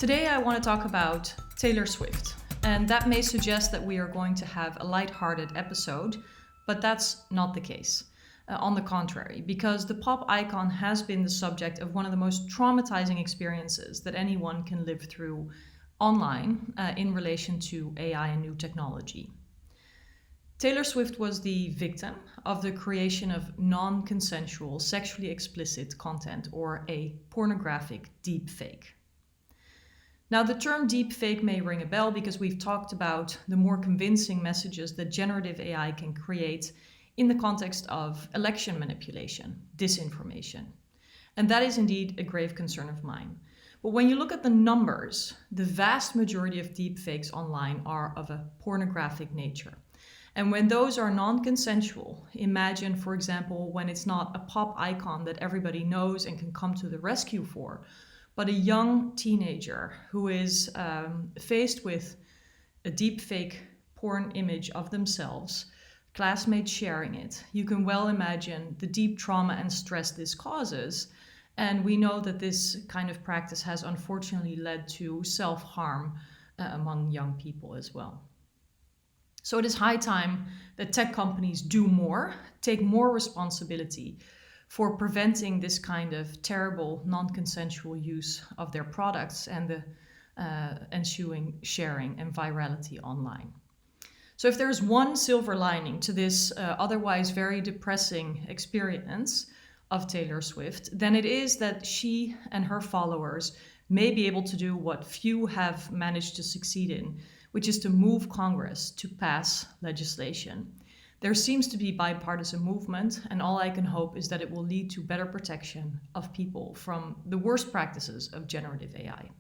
Today I want to talk about Taylor Swift, and that may suggest that we are going to have a lighthearted episode, but that's not the case. On the contrary, because the pop icon has been the subject of one of the most traumatizing experiences that anyone can live through online in relation to AI and new technology. Taylor Swift was the victim of the creation of non-consensual, sexually explicit content, or a pornographic deepfake. Now, the term deepfake may ring a bell because we've talked about the more convincing messages that generative AI can create in the context of election manipulation, disinformation. And that is indeed a grave concern of mine. But when you look at the numbers, the vast majority of deepfakes online are of a pornographic nature. And when those are non-consensual, imagine, for example, when it's not a pop icon that everybody knows and can come to the rescue for, but a young teenager who is faced with a deepfake porn image of themselves, classmates sharing it. You can well imagine the deep trauma and stress this causes. And we know that this kind of practice has unfortunately led to self-harm among young people as well. So it is high time that tech companies do more, take more responsibility for preventing this kind of terrible non-consensual use of their products and the ensuing sharing and virality online. So if there's one silver lining to this otherwise very depressing experience of Taylor Swift, then it is that she and her followers may be able to do what few have managed to succeed in, which is to move Congress to pass legislation. There seems to be bipartisan movement, and all I can hope is that it will lead to better protection of people from the worst practices of generative AI.